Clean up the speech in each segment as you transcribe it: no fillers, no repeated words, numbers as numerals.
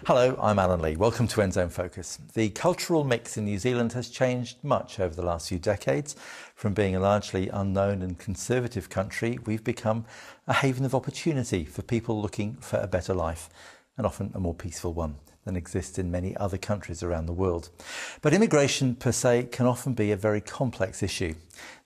Hello, I'm Alan Lee. Welcome to Nzone Focus. The cultural mix in New Zealand has changed much over the last few decades. From being a largely unknown and conservative country, we've become a haven of opportunity for people looking for a better life, and often a more peaceful one than exists in many other countries around the world. But immigration per se can often be a very complex issue.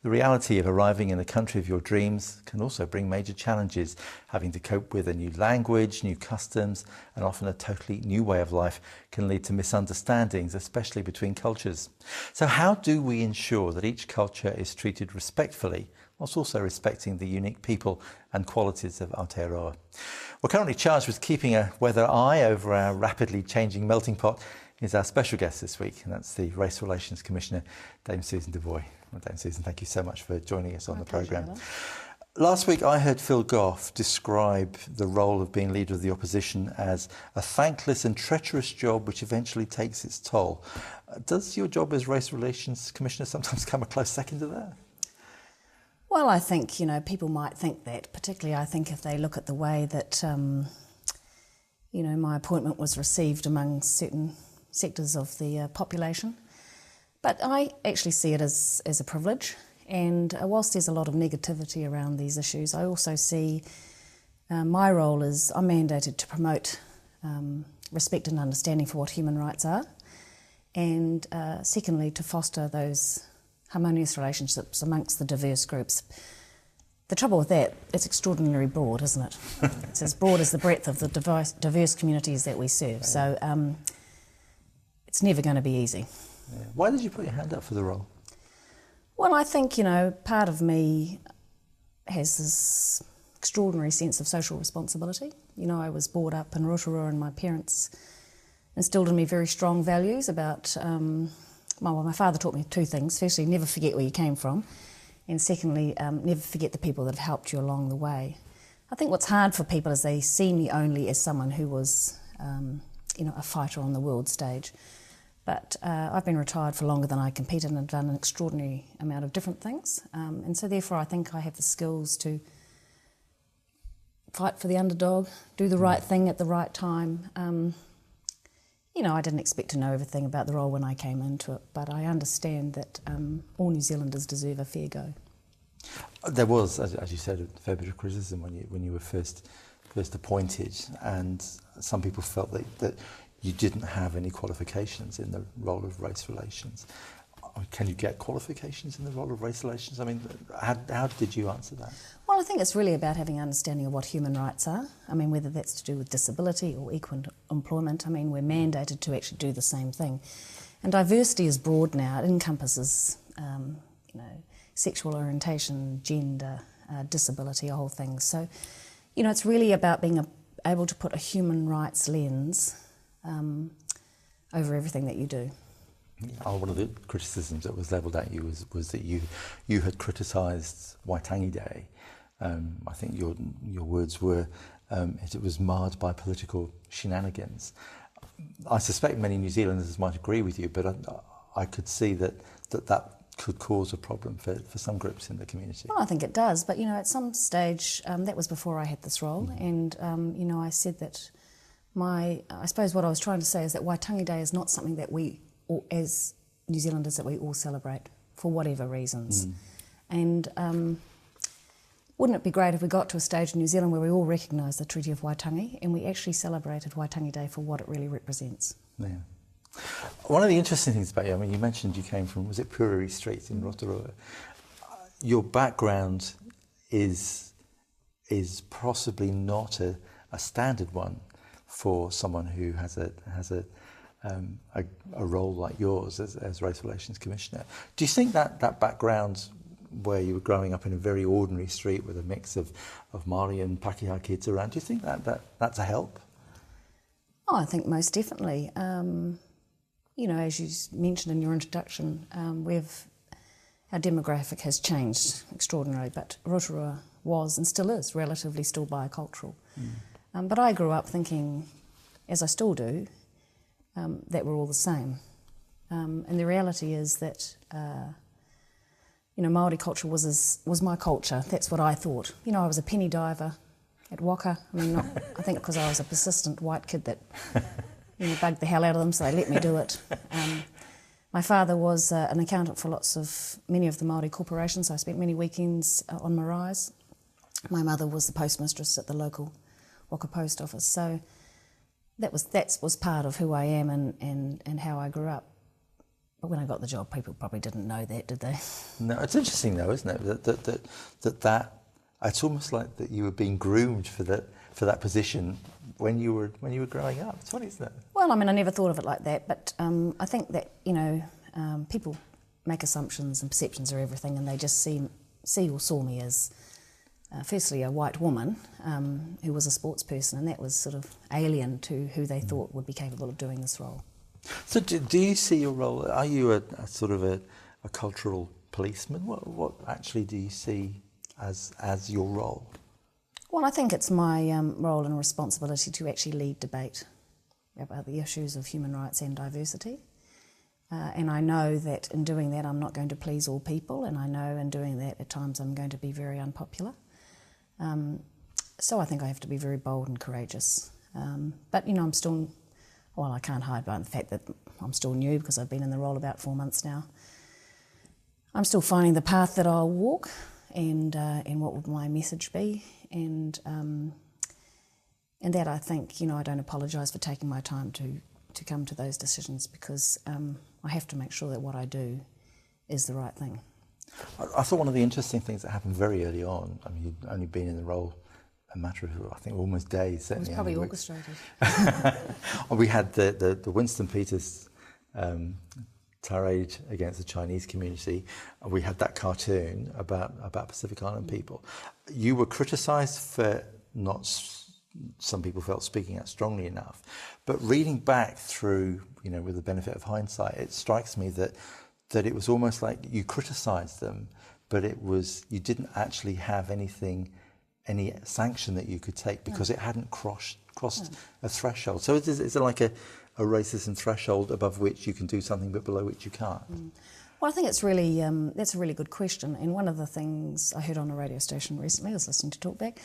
The reality of arriving in the country of your dreams can also bring major challenges. Having to cope with a new language, new customs, and often a totally new way of life can lead to misunderstandings, especially between cultures. So how do we ensure that each culture is treated respectfully, whilst also respecting the unique people and qualities of Aotearoa? We're currently charged with keeping a weather eye over our rapidly changing melting pot is our special guest this week, and that's the Race Relations Commissioner, Dame Susan Devoy. Well, Dame Susan, thank you so much for joining us on the programme. Last week I heard Phil Goff describe the role of being leader of the opposition as a thankless and treacherous job which eventually takes its toll. Does your job as Race Relations Commissioner sometimes come a close second to that? Well, I think, people might think that, particularly I think if they look at the way that, my appointment was received among certain sectors of the population. But I actually see it as a privilege, and whilst there's a lot of negativity around these issues, I also see my role as I'm mandated to promote respect and understanding for what human rights are, and secondly, to foster those harmonious relationships amongst the diverse groups. The trouble with that, it's extraordinarily broad, isn't it? It's as broad as the breadth of the diverse communities that we serve. So it's never going to be easy. Yeah. Why did you put your hand up for the role? Well, I think, part of me has this extraordinary sense of social responsibility. I was brought up in Aotearoa, and my parents instilled in me very strong values about my father taught me two things. Firstly, never forget where you came from, and secondly, never forget the people that have helped you along the way. I think what's hard for people is they see me only as someone who was, a fighter on the world stage. But I've been retired for longer than I competed and done an extraordinary amount of different things. And so therefore I think I have the skills to fight for the underdog, do the right thing at the right time. I didn't expect to know everything about the role when I came into it, but I understand that all New Zealanders deserve a fair go. There was, as you said, a fair bit of criticism when you were first appointed, and some people felt that you didn't have any qualifications in the role of race relations. Can you get qualifications in the role of race relations? I mean, how did you answer that? Well, I think it's really about having an understanding of what human rights are. I mean, whether that's to do with disability or equal employment, I mean, we're mandated to actually do the same thing. And diversity is broad now. It encompasses, sexual orientation, gender, disability, a whole thing. So, it's really about being able to put a human rights lens over everything that you do. One of the criticisms that was levelled at you was that you had criticised Waitangi Day. I think your words were it was marred by political shenanigans. I suspect many New Zealanders might agree with you, but I could see that could cause a problem for some groups in the community. Well, I think it does, but at some stage, that was before I had this role, and I said that I suppose what I was trying to say is that Waitangi Day is not something that we, as New Zealanders, that we all celebrate for whatever reasons. And wouldn't it be great if we got to a stage in New Zealand where we all recognise the Treaty of Waitangi and we actually celebrated Waitangi Day for what it really represents? Yeah. One of the interesting things about you, I mean, you mentioned you came from, was it Puriri Street in Rotorua? Your background is possibly not a standard one for someone who has a role like yours as Race Relations Commissioner. Do you think that background, where you were growing up in a very ordinary street with a mix of Māori and Pakeha kids around, do you think that's a help? Oh, I think most definitely. As you mentioned in your introduction, our demographic has changed extraordinarily, but Rotorua was and still is relatively still bicultural. But I grew up thinking, as I still do, that we're all the same. And the reality is that Māori culture was my culture. That's what I thought. I was a penny diver at Waka. I think because I was a persistent white kid that bugged the hell out of them, so they let me do it. My father was an accountant for many of the Māori corporations, so I spent many weekends on maraes. My mother was the postmistress at the local Waka post office, so that was part of who I am and how I grew up. But when I got the job, people probably didn't know that, did they? No, it's interesting though, isn't it? That it's almost like that you were being groomed for that position when you were growing up. It's funny, isn't it? Well, I mean, I never thought of it like that, but I think that people make assumptions and perceptions are everything, and they just see or saw me as firstly a white woman who was a sports person, and that was sort of alien to who they thought would be capable of doing this role. So do you see your role, are you a sort of a cultural policeman? What actually do you see as your role? Well, I think it's my role and responsibility to actually lead debate about the issues of human rights and diversity. And I know that in doing that I'm not going to please all people, and I know in doing that at times I'm going to be very unpopular. So I think I have to be very bold and courageous. But, I'm still... Well, I can't hide behind the fact that I'm still new because I've been in the role about 4 months now. I'm still finding the path that I'll walk and what would my message be. And that I think, I don't apologise for taking my time to come to those decisions, because I have to make sure that what I do is the right thing. I thought one of the interesting things that happened very early on, I mean, you'd only been in the role a matter of, I think, almost days. Certainly it was probably orchestrated. We had the Winston Peters tirade against the Chinese community. We had that cartoon about Pacific Island people. You were criticised for some people felt speaking out strongly enough. But reading back through, with the benefit of hindsight, it strikes me that it was almost like you criticised them, but you didn't actually have any sanction that you could take because it hadn't crossed a threshold. So is it like a racism threshold above which you can do something but below which you can't? Well, I think it's really that's a really good question. And one of the things I heard on a radio station recently, I was listening to Talkback.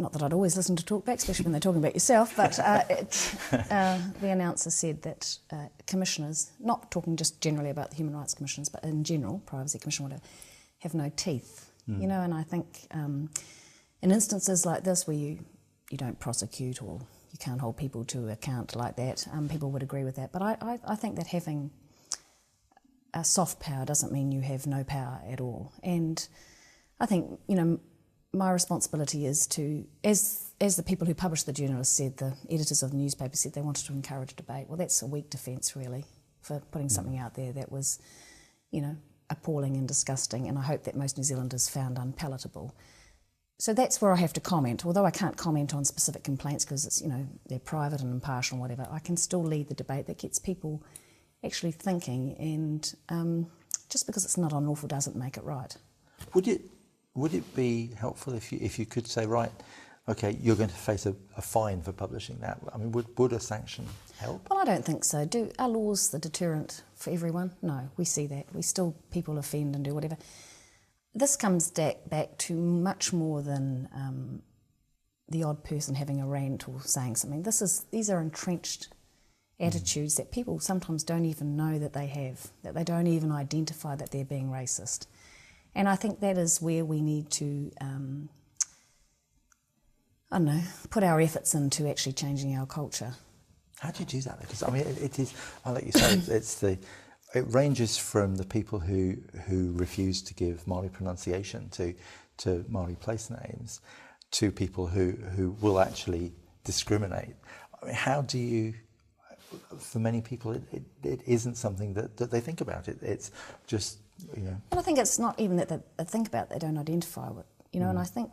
Not that I'd always listen to Talkback, especially when they're talking about yourself, but the announcer said that commissioners, not talking just generally about the human rights commissioners, but in general, privacy commission, whatever, have no teeth. And I think in instances like this where you don't prosecute or you can't hold people to account like that, people would agree with that. But I think that having a soft power doesn't mean you have no power at all. And I think, my responsibility is to, as the people who published the journalists said, the editors of the newspaper said they wanted to encourage debate. Well, that's a weak defence, really, for putting something out there that was, appalling and disgusting, and I hope that most New Zealanders found unpalatable. So that's where I have to comment. Although I can't comment on specific complaints because it's, they're private and impartial and whatever, I can still lead the debate that gets people actually thinking, and just because it's not unlawful doesn't make it right. Would it be helpful if you could say, right, okay, you're going to face a fine for publishing that? I mean, would a sanction help? Well, I don't think so. Are laws the deterrent for everyone? No, we see that. People offend and do whatever. This comes back to much more than the odd person having a rant or saying something. These are entrenched attitudes that people sometimes don't even know that they have, that they don't even identify that they're being racist. And I think that is where we need to, put our efforts into actually changing our culture. How do you do that? Because, I mean, it is, like you say, it ranges from the people who refuse to give Māori pronunciation to Māori place names to people who will actually discriminate. I mean, how do you... For many people, it isn't something that they think about. It's just, Well, I think it's not even that they think about it, they don't identify with it, and I think,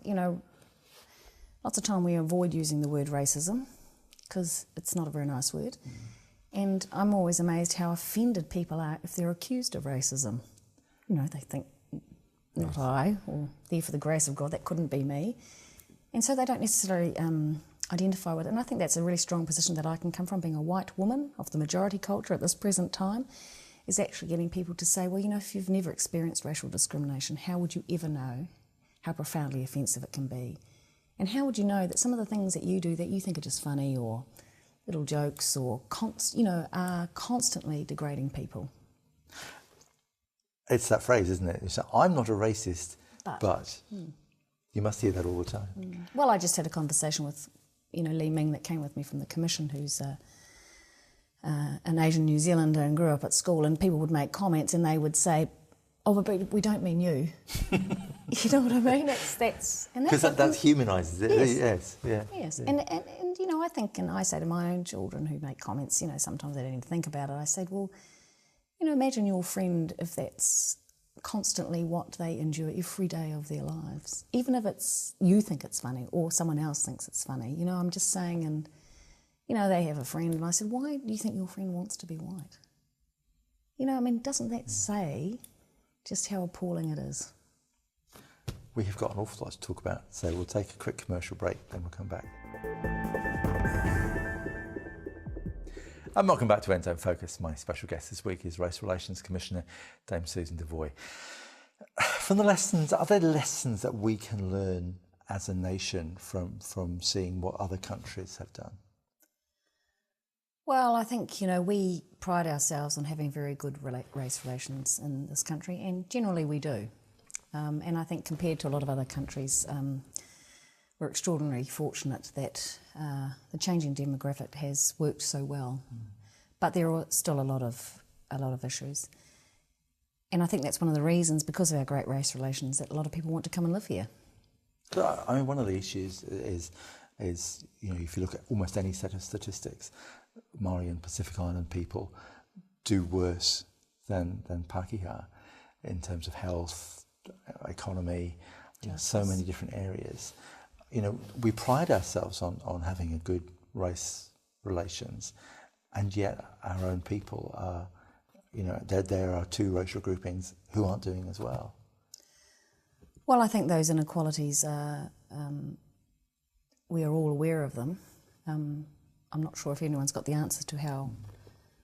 lots of time we avoid using the word racism because it's not a very nice word. And I'm always amazed how offended people are if they're accused of racism. They think, not I, or there for the grace of God, that couldn't be me. And so they don't necessarily... identify with it. And I think that's a really strong position that I can come from, being a white woman of the majority culture at this present time, is actually getting people to say, well, if you've never experienced racial discrimination, how would you ever know how profoundly offensive it can be? And how would you know that some of the things that you do that you think are just funny or little jokes or are constantly degrading people. It's that phrase, isn't it? It's, I'm not a racist, but you must hear that all the time. Well, I just had a conversation with, Lee Ming that came with me from the Commission, who's an Asian New Zealander and grew up at school, and people would make comments and they would say, "Oh, but we don't mean you." You know what I mean? Because that humanises it. Yes. Yes. And I think, and I say to my own children who make comments, sometimes they don't even think about it. I said, well, imagine your friend if that's constantly what they endure every day of their lives, even if you think it's funny or someone else thinks it's funny. I'm just saying, and they have a friend, and I said, why do you think your friend wants to be white? Doesn't that say just how appalling it is? We have got an awful lot to talk about, so we'll take a quick commercial break, then we'll come back. And welcome back to Nzone Focus. My special guest this week is Race Relations Commissioner, Dame Susan Devoy. From the lessons, are there lessons that we can learn as a nation from seeing what other countries have done? Well, I think, we pride ourselves on having very good race relations in this country, and generally we do. And I think compared to a lot of other countries, we're extraordinarily fortunate that the changing demographic has worked so well. But there are still a lot of issues. And I think that's one of the reasons, because of our great race relations, that a lot of people want to come and live here. One of the issues is if you look at almost any set of statistics, Maori and Pacific Island people do worse than Pākehā in terms of health, economy, so many different areas. We pride ourselves on having a good race relations, and yet our own people are, there are two racial groupings who aren't doing as well. Well, I think those inequalities are, we are all aware of them. I'm not sure if anyone's got the answer to how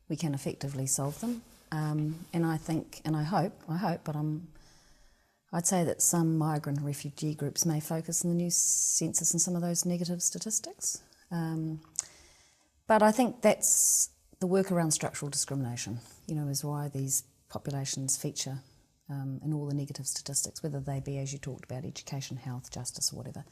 we can effectively solve them. And I think, and I hope, but I'd say that some migrant and refugee groups may focus in the new census on some of those negative statistics. But I think that's the work around structural discrimination, is why these populations feature in all the negative statistics, whether they be, as you talked about, education, health, justice, or whatever.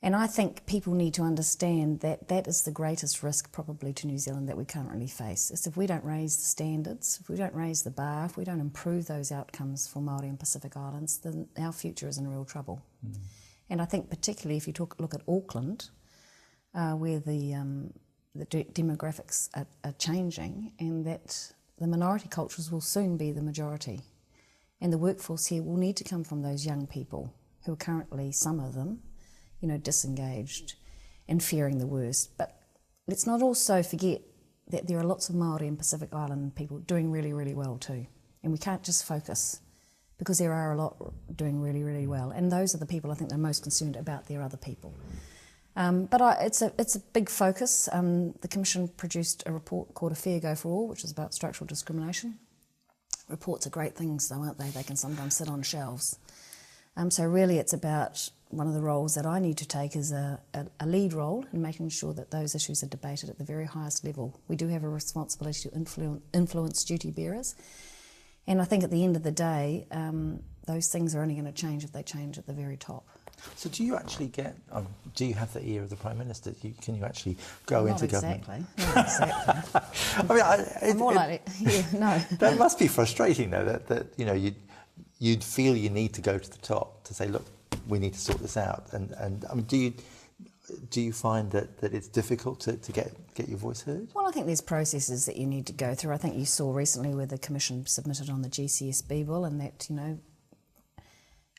And I think people need to understand that that is the greatest risk probably to New Zealand that we currently face. Is if we don't raise the standards, if we don't raise the bar, if we don't improve those outcomes for Māori and Pacific Islands, then our future is in real trouble. And I think particularly if you look at Auckland, where the demographics are changing, and that the minority cultures will soon be the majority. And the workforce here will need to come from those young people who are currently, some of them, disengaged and fearing the worst. But let's not also forget that there are lots of Māori and Pacific Island people doing really, really well too. And we can't just focus, because there are a lot doing really, really well. And those are the people I think they're most concerned about, their other people. But it's a big focus. The Commission produced a report called A Fair Go for All, which is about structural discrimination. Reports are great things though, aren't they? They can sometimes sit on shelves. So really it's about one of the roles that I need to take is a lead role in making sure that those issues are debated at the very highest level. We do have a responsibility to influence duty bearers. And I think at the end of the day, those things are only going to change if they change at the very top. So do you actually do you have the ear of the Prime Minister? Can you actually go into government? Not exactly. I mean, more like it. Yeah, no. That must be frustrating though, that you'd feel you need to go to the top to say, look, we need to sort this out. And I mean, do you find that it's difficult to get your voice heard? Well, I think there's processes that you need to go through. I think you saw recently where the Commission submitted on the GCSB bill, and that,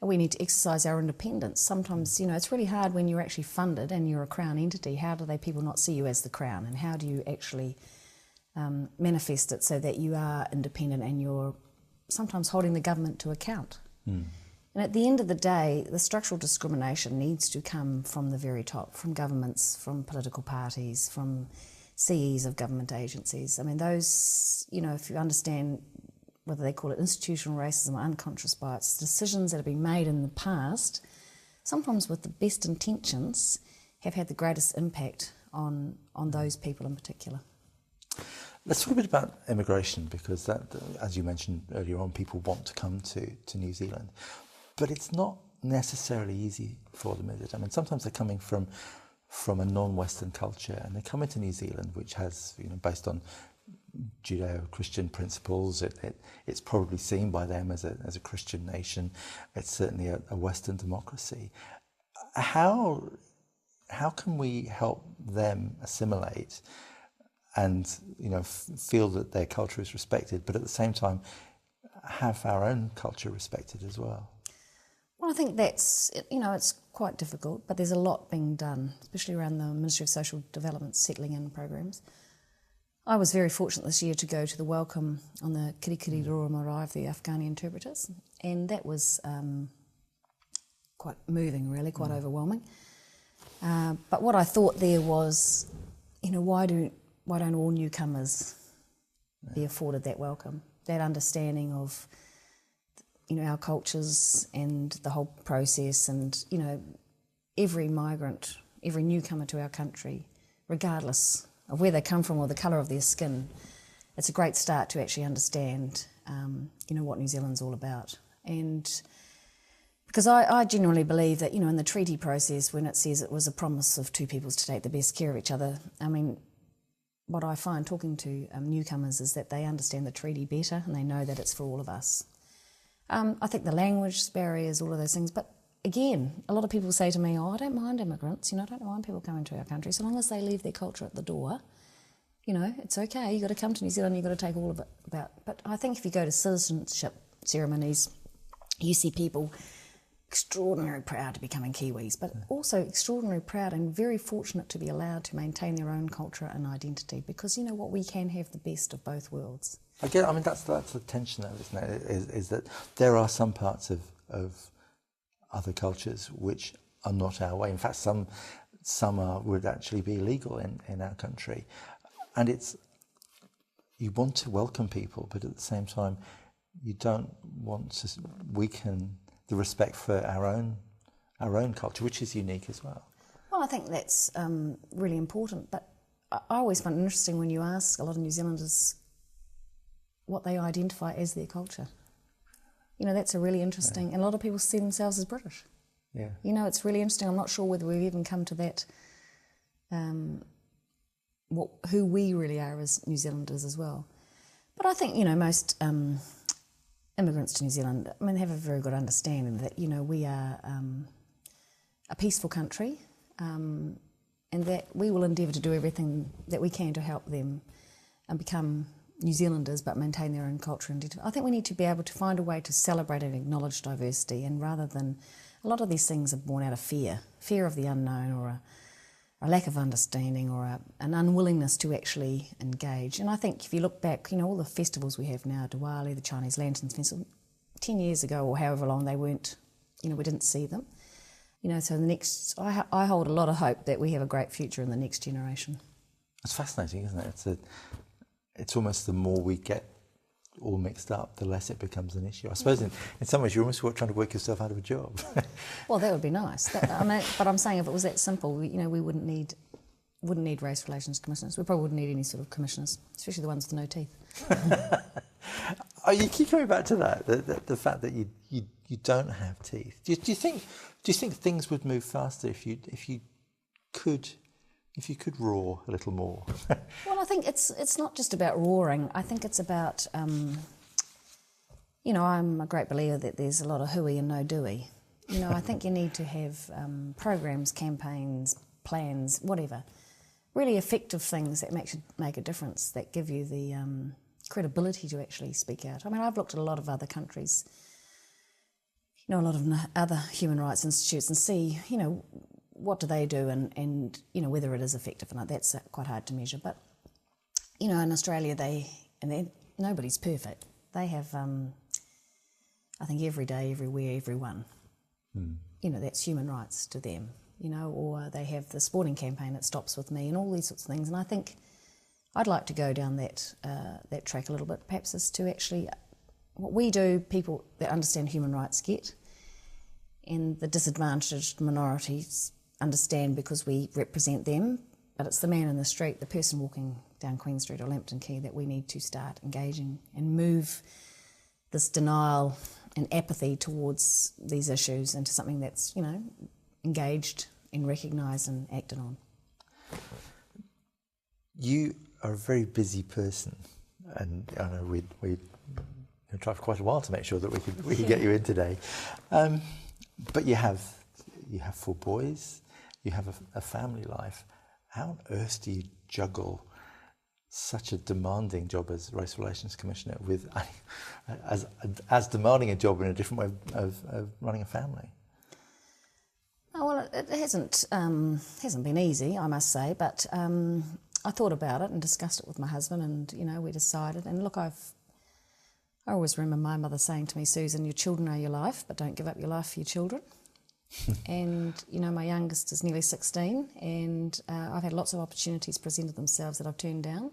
we need to exercise our independence. Sometimes, it's really hard when you're actually funded and you're a Crown entity. How do people not see you as the Crown? And how do you actually manifest it so that you are independent and you're sometimes holding the government to account? And at the end of the day, the structural discrimination needs to come from the very top, from governments, from political parties, from CEs of government agencies. I mean, those, if you understand whether they call it institutional racism or unconscious bias, decisions that have been made in the past, sometimes with the best intentions, have had the greatest impact on those people in particular. Let's talk a bit about immigration, because that, as you mentioned earlier on, people want to come to New Zealand, but it's not necessarily easy for them, is it? I mean, sometimes they're coming from a non-Western culture, and they come into New Zealand, which has, based on Judeo-Christian principles, it's probably seen by them as a Christian nation. It's certainly a Western democracy. How can we help them assimilate and feel that their culture is respected, but at the same time have our own culture respected as well? Well, I think that's, it's quite difficult, but there's a lot being done, especially around the Ministry of Social Development settling in programs. I was very fortunate this year to go to the welcome on the Kirikiri Rora Marae of the Afghani interpreters, and that was quite moving, really, quite overwhelming. But what I thought there was, why don't all newcomers be afforded that welcome, that understanding of our cultures and the whole process, and every migrant, every newcomer to our country, regardless of where they come from or the colour of their skin, it's a great start to actually understand what New Zealand's all about. And because I genuinely believe that in the treaty process, when it says it was a promise of two peoples to take the best care of each other, I mean, what I find talking to newcomers is that they understand the treaty better and they know that it's for all of us. I think the language barriers, all of those things, but again, a lot of people say to me, I don't mind immigrants, I don't mind people coming to our country, so long as they leave their culture at the door, it's okay, you've got to come to New Zealand, you've got to take all of it about. But I think if you go to citizenship ceremonies, you see people extraordinarily proud to be becoming Kiwis, but also extraordinarily proud and very fortunate to be allowed to maintain their own culture and identity, because we can have the best of both worlds. I mean, that's the tension there, isn't it? Is that there are some parts of other cultures which are not our way. In fact, some would actually be illegal in our country. And you want to welcome people, but at the same time, you don't want to weaken the respect for our own culture, which is unique as well. Well, I think that's really important. But I always find it interesting when you ask a lot of New Zealanders what they identify as their culture. That's a really interesting, and a lot of people see themselves as British. Yeah. It's really interesting. I'm not sure whether we've even come to that, who we really are as New Zealanders as well. But I think, most immigrants to New Zealand, they have a very good understanding that, we are a peaceful country, and that we will endeavour to do everything that we can to help them and become New Zealanders but maintain their own culture and identity. I think we need to be able to find a way to celebrate and acknowledge diversity, and rather than, a lot of these things are born out of fear of the unknown, or a lack of understanding, or an unwillingness to actually engage. And I think if you look back, all the festivals we have now, Diwali, the Chinese Lanterns Festival, 10 years ago or however long they weren't, we didn't see them. So the next, I hold a lot of hope that we have a great future in the next generation. It's fascinating, isn't it? It's almost the more we get all mixed up, the less it becomes an issue. I suppose in some ways you're almost trying to work yourself out of a job. Well, that would be nice. But I'm saying if it was that simple, we wouldn't need race relations commissioners. We probably wouldn't need any sort of commissioners, especially the ones with no teeth. You keep coming back to that, the fact that you don't have teeth. Do you think things would move faster if you could roar a little more? Well, I think it's not just about roaring. I think it's about, I'm a great believer that there's a lot of hooey and no doey. I think you need to have programs, campaigns, plans, whatever, really effective things that make a difference, that give you the credibility to actually speak out. I've looked at a lot of other countries, a lot of other human rights institutes, and see, what do they do, and whether it is effective or not. That's quite hard to measure. But in Australia, nobody's perfect. They have, I think, every day, everywhere, everyone. That's human rights to them. Or they have the sporting campaign that stops with me, and all these sorts of things. And I think I'd like to go down that track a little bit, perhaps, as to actually what we do, people that understand human rights get, and the disadvantaged minorities understand because we represent them, but it's the man in the street, the person walking down Queen Street or Lambton Quay, that we need to start engaging and move this denial and apathy towards these issues into something that's, you know, engaged and recognised and acted on. You are a very busy person, and I know we tried for quite a while to make sure that we could get you in today. But you have 4 boys, you have a family life. How on earth do you juggle such a demanding job as Race Relations Commissioner with as demanding a job in a different way of running a family? Oh, well, it hasn't been easy, I must say, but I thought about it and discussed it with my husband, and, you know, we decided. And look, I always remember my mother saying to me, Susan, your children are your life, but don't give up your life for your children. And, you know, my youngest is nearly 16, and I've had lots of opportunities presented themselves that I've turned down.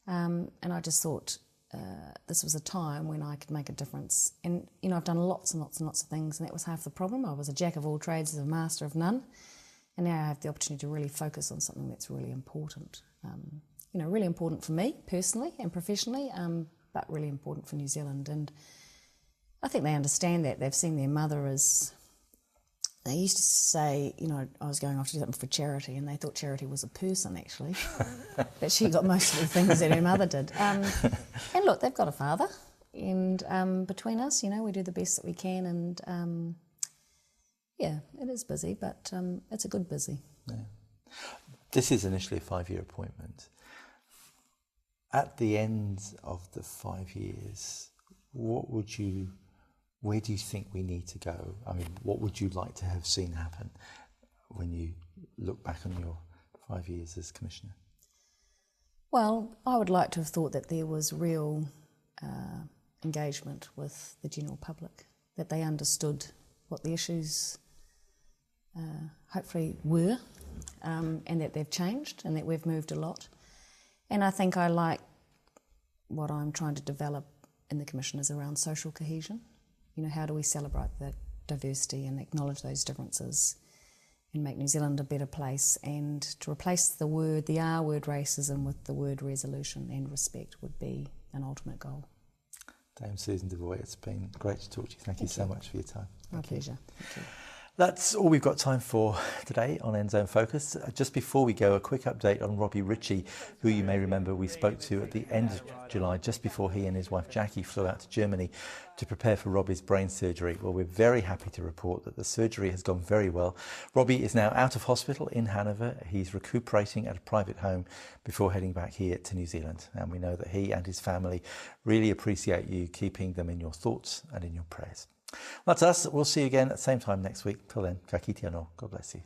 And I just thought this was a time when I could make a difference. And, you know, I've done lots and lots and lots of things, and that was half the problem. I was a jack of all trades, a master of none. And now I have the opportunity to really focus on something that's really important. You know, really important for me personally and professionally, but really important for New Zealand. And I think they understand that. They've seen their mother as... They used to say, you know, I was going off to do something for charity, and they thought charity was a person, actually. But she got most of the things that her mother did. And look, they've got a father, and between us, you know, we do the best that we can, and yeah, it is busy, but it's a good busy. Yeah. This is initially a 5-year appointment. At the end of the 5 years, where do you think we need to go? I mean, what would you like to have seen happen when you look back on your 5 years as Commissioner? Well, I would like to have thought that there was real engagement with the general public, that they understood what the issues hopefully were, and that they've changed and that we've moved a lot. And I think I like what I'm trying to develop in the Commission is around social cohesion. You know, how do we celebrate that diversity and acknowledge those differences and make New Zealand a better place, and to replace the R word racism with the word resolution and respect would be an ultimate goal. Dame Susan Devoy, it's been great to talk to you. Thank you so much for your time. My pleasure. Thank you. That's all we've got time for today on Nzone Focus. Just before we go, a quick update on Robbie Ritchie, who you may remember we spoke to at the end of July, just before he and his wife Jackie flew out to Germany to prepare for Robbie's brain surgery. Well, we're very happy to report that the surgery has gone very well. Robbie is now out of hospital in Hanover. He's recuperating at a private home before heading back here to New Zealand. And we know that he and his family really appreciate you keeping them in your thoughts and in your prayers. That's us. We'll see you again at the same time next week. Till then, ka kite anō. God bless you.